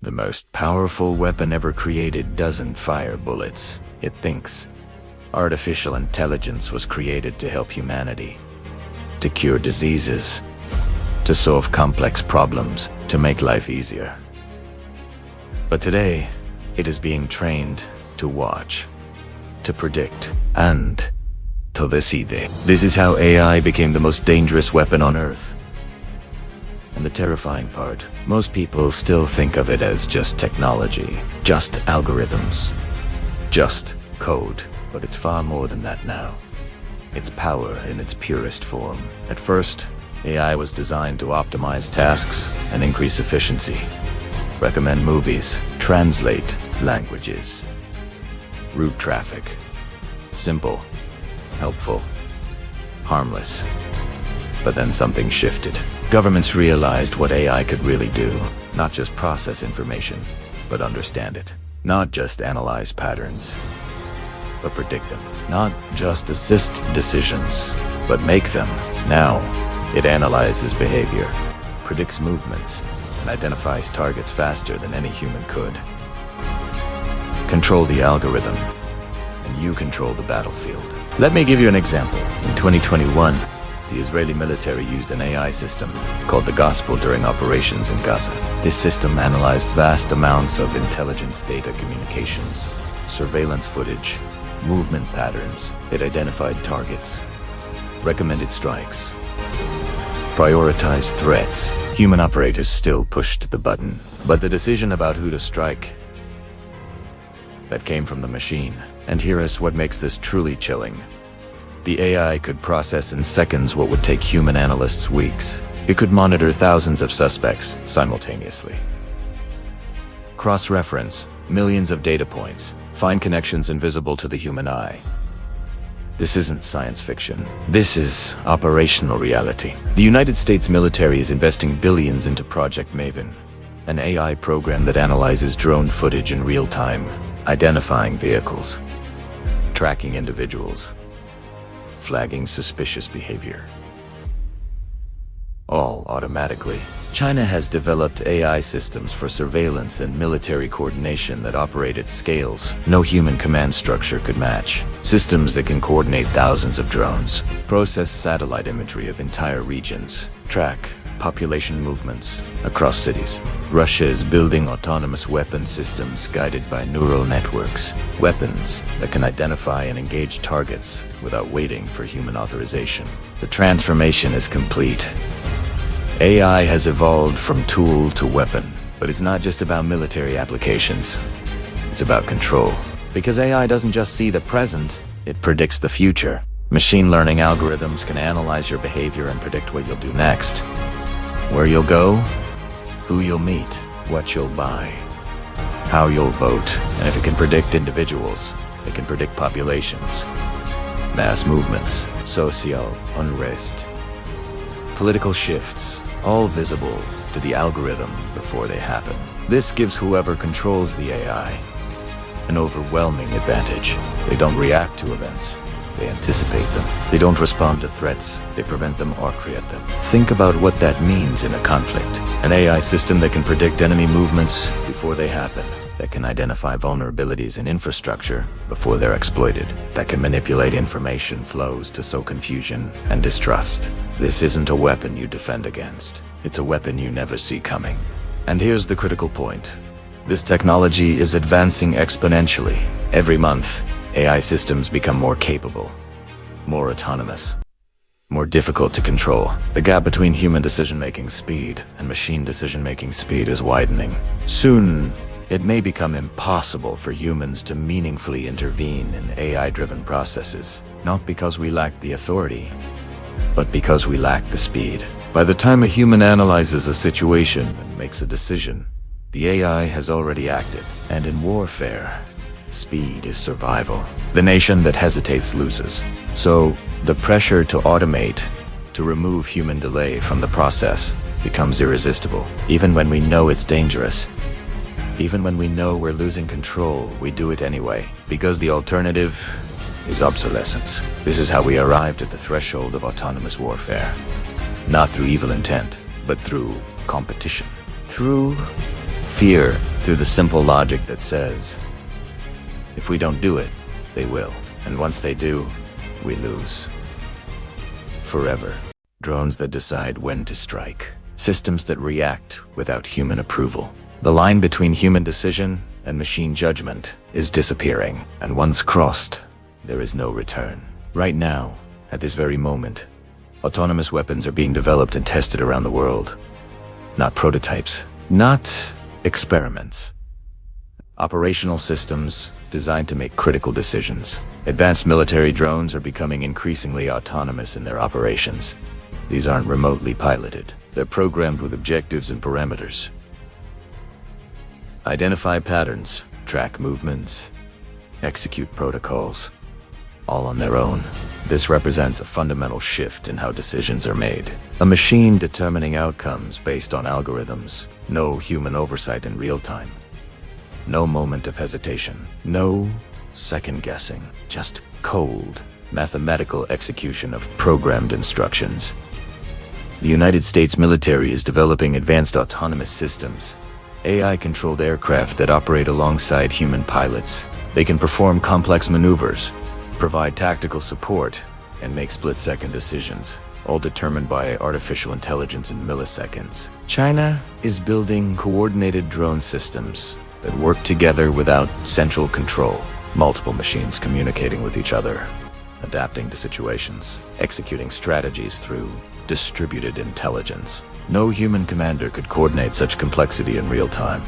The most powerful weapon ever created doesn't fire bullets, it thinks. Artificial intelligence was created to help humanity, to cure diseases, to solve complex problems, to make life easier. But today, it is being trained to watch, to predict, and to decide. This is how AI became the most dangerous weapon on Earth. And the terrifying part, most people still think of it as just technology, just algorithms, just code. But it's far more than that now. It's power in its purest form. At first, AI was designed to optimize tasks and increase efficiency, recommend movies, translate languages, route traffic. Simple, helpful, harmless. But then something shifted. Governments realized what AI could really do. Not just process information, but understand it. Not just analyze patterns, but predict them. Not just assist decisions, but make them. Now, it analyzes behavior, predicts movements, and identifies targets faster than any human could. Control the algorithm, and you control the battlefield. Let me give you an example. In 2021, the Israeli military used an AI system called the Gospel during operations in Gaza. This system analyzed vast amounts of intelligence data communications, surveillance footage, movement patterns. It identified targets, recommended strikes, prioritized threats. Human operators still pushed the button, but the decision about who to strike, that came from the machine. And here is what makes this truly chilling. The AI could process in seconds what would take human analysts weeks. It could monitor thousands of suspects simultaneously, cross-reference millions of data points, find connections invisible to the human eye. This isn't science fiction. This is operational reality. The United States military is investing billions into Project Maven, an AI program that analyzes drone footage in real time, identifying vehicles, tracking individuals, flagging suspicious behavior. All automatically. China has developed AI systems for surveillance and military coordination that operate at scales no human command structure could match. Systems that can coordinate thousands of drones, process satellite imagery of entire regions, track population movements across cities. Russia is building autonomous weapon systems guided by neural networks. Weapons that can identify and engage targets without waiting for human authorization. The transformation is complete. AI has evolved from tool to weapon, but it's not just about military applications. It's about control. Because AI doesn't just see the present, it predicts the future. Machine learning algorithms can analyze your behavior and predict what you'll do next. Where you'll go, who you'll meet, what you'll buy, how you'll vote. And if it can predict individuals, it can predict populations, mass movements, social unrest, political shifts, all visible to the algorithm before they happen. This gives whoever controls the AI an overwhelming advantage. They don't react to events. They anticipate them. They don't respond to threats. They prevent them or create them. Think about what that means in a conflict. An AI system that can predict enemy movements before they happen, that can identify vulnerabilities in infrastructure before they're exploited, that can manipulate information flows to sow confusion and distrust. This isn't a weapon you defend against. It's a weapon you never see coming. And here's the critical point. This technology is advancing exponentially. Every month, AI systems become more capable, more autonomous, more difficult to control. The gap between human decision-making speed and machine decision-making speed is widening. Soon, it may become impossible for humans to meaningfully intervene in AI-driven processes, not because we lack the authority, but because we lack the speed. By the time a human analyzes a situation and makes a decision, the AI has already acted. And in warfare, speed is survival. The nation that hesitates loses. So, the pressure to automate, to remove human delay from the process, becomes irresistible. Even when we know it's dangerous, even when we know we're losing control, we do it anyway, because the alternative is obsolescence. This is how we arrived at the threshold of autonomous warfare. Not through evil intent, but through competition. Through fear through the simple logic that says, if we don't do it, they will. And once they do, we lose. Forever. Drones that decide when to strike. Systems that react without human approval. The line between human decision and machine judgment is disappearing, and once crossed, there is no return. Right now, at this very moment, autonomous weapons are being developed and tested around the world. Not prototypes, not experiments. Operational systems designed to make critical decisions. Advanced military drones are becoming increasingly autonomous in their operations. These aren't remotely piloted. They're programmed with objectives and parameters. Identify patterns, track movements, execute protocols, all on their own. This represents a fundamental shift in how decisions are made. A machine determining outcomes based on algorithms. No human oversight in real time. No moment of hesitation. No second guessing. Just cold, mathematical execution of programmed instructions. The United States military is developing advanced autonomous systems. AI-controlled aircraft that operate alongside human pilots. They can perform complex maneuvers, provide tactical support, and make split-second decisions, all determined by artificial intelligence in milliseconds. China is building coordinated drone systems that work together without central control. Multiple machines communicating with each other, adapting to situations, executing strategies through distributed intelligence. No human commander could coordinate such complexity in real time.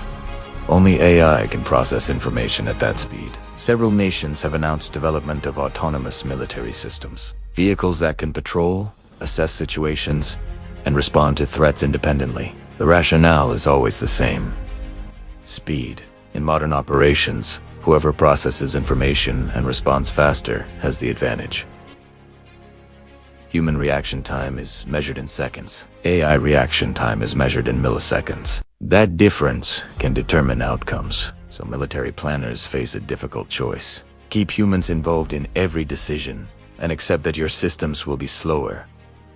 Only AI can process information at that speed. Several nations have announced development of autonomous military systems. Vehicles that can patrol, assess situations, and respond to threats independently. The rationale is always the same. Speed. In modern operations, whoever processes information and responds faster has the advantage. Human reaction time is measured in seconds. AI reaction time is measured in milliseconds. That difference can determine outcomes, so military planners face a difficult choice. Keep humans involved in every decision, and accept that your systems will be slower,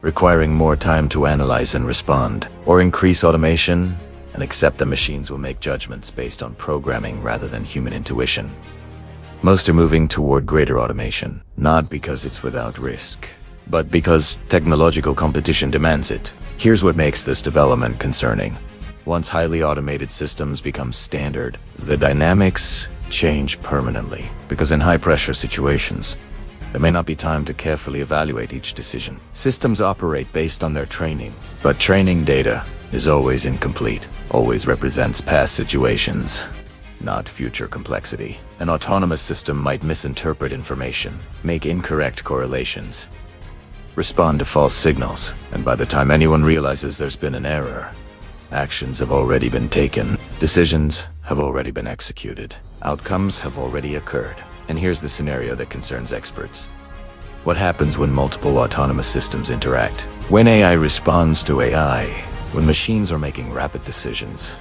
requiring more time to analyze and respond, or increase automation and accept that machines will make judgments based on programming rather than human intuition. Most are moving toward greater automation, not because it's without risk, but because technological competition demands it. Here's what makes this development concerning. Once highly automated systems become standard, the dynamics change permanently, because in high-pressure situations, there may not be time to carefully evaluate each decision. Systems operate based on their training, but training data is always incomplete, always represents past situations, not future complexity. An autonomous system might misinterpret information, make incorrect correlations, respond to false signals, and by the time anyone realizes there's been an error, actions have already been taken, decisions have already been executed, outcomes have already occurred. And here's the scenario that concerns experts. What happens when multiple autonomous systems interact? When AI responds to AI, when machines are making rapid decisions,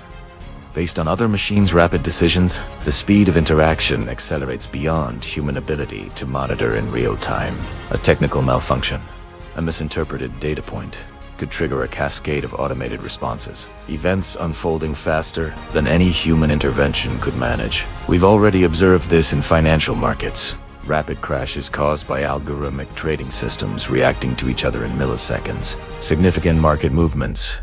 based on other machines' rapid decisions, the speed of interaction accelerates beyond human ability to monitor in real time. A technical malfunction, a misinterpreted data point, could trigger a cascade of automated responses. Events unfolding faster than any human intervention could manage. We've already observed this in financial markets. Rapid crashes caused by algorithmic trading systems reacting to each other in milliseconds. Significant market movements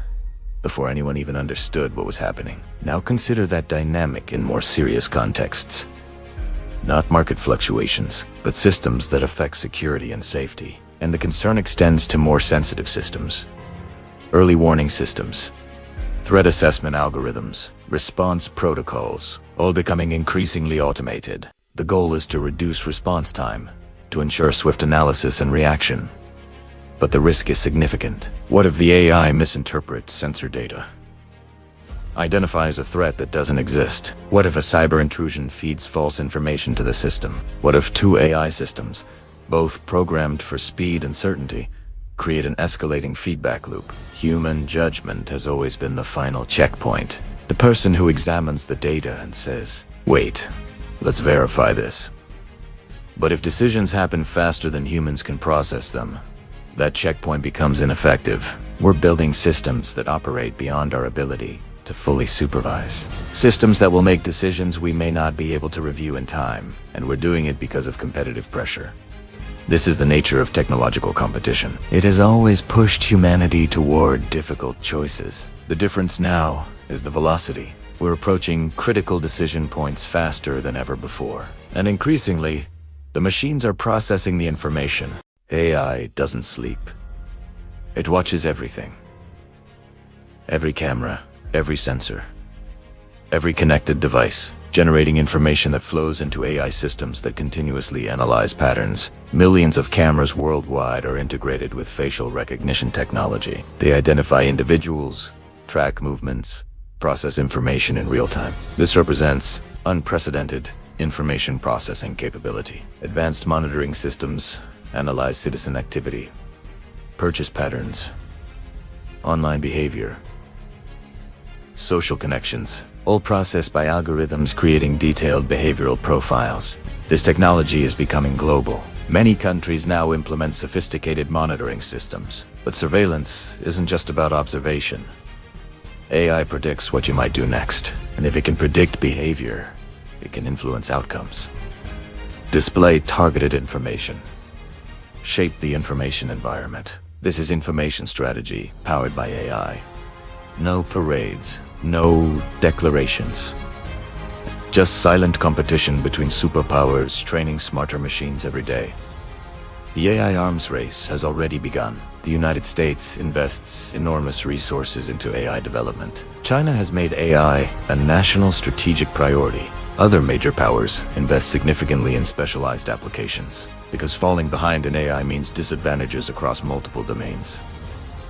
before anyone even understood what was happening. Now consider that dynamic in more serious contexts. Not market fluctuations, but systems that affect security and safety. And the concern extends to more sensitive systems. Early warning systems, threat assessment algorithms, response protocols, all becoming increasingly automated. The goal is to reduce response time, to ensure swift analysis and reaction. But the risk is significant. What if the AI misinterprets sensor data? Identifies a threat that doesn't exist? What if a cyber intrusion feeds false information to the system? What if two AI systems, both programmed for speed and certainty, create an escalating feedback loop? Human judgment has always been the final checkpoint. The person who examines the data and says, "Wait, let's verify this." But if decisions happen faster than humans can process them, that checkpoint becomes ineffective. We're building systems that operate beyond our ability to fully supervise. Systems that will make decisions we may not be able to review in time, and we're doing it because of competitive pressure. This is the nature of technological competition. It has always pushed humanity toward difficult choices. The difference now is the velocity. We're approaching critical decision points faster than ever before. And increasingly, the machines are processing the information. AI doesn't sleep. It watches everything. Every camera, every sensor, every connected device, generating information that flows into AI systems that continuously analyze patterns. Millions of cameras worldwide are integrated with facial recognition technology. They identify individuals, track movements, process information in real time. This represents unprecedented information processing capability. Advanced monitoring systems analyze citizen activity, purchase patterns, online behavior, social connections, all processed by algorithms creating detailed behavioral profiles. This technology is becoming global. Many countries now implement sophisticated monitoring systems, but surveillance isn't just about observation. AI predicts what you might do next, and if it can predict behavior, it can influence outcomes. Display targeted information. Shape the information environment. This is information strategy powered by AI. No parades, no declarations. Just silent competition between superpowers training smarter machines every day. The AI arms race has already begun. The United States invests enormous resources into AI development. China has made AI a national strategic priority. Other major powers invest significantly in specialized applications, because falling behind in AI means disadvantages across multiple domains.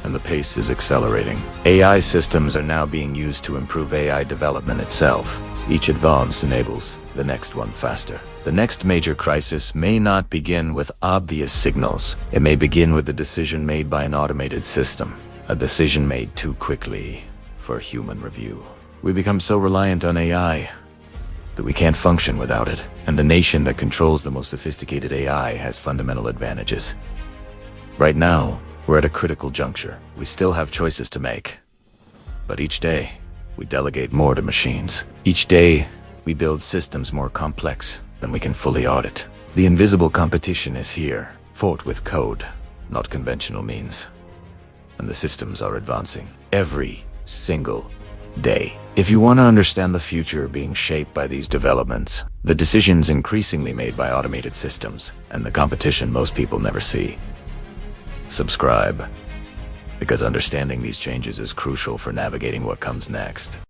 And the pace is accelerating. AI systems are now being used to improve AI development itself. Each advance enables the next one faster. The next major crisis may not begin with obvious signals. It may begin with a decision made by an automated system, a decision made too quickly for human review. We become so reliant on AI that we can't function without it. And the nation that controls the most sophisticated AI has fundamental advantages. Right now, we're at a critical juncture. We still have choices to make. But each day, we delegate more to machines. Each day, we build systems more complex than we can fully audit. The invisible competition is here, fought with code, not conventional means. And the systems are advancing every single day. If you want to understand the future being shaped by these developments, the decisions increasingly made by automated systems, and the competition most people never see, subscribe, because understanding these changes is crucial for navigating what comes next.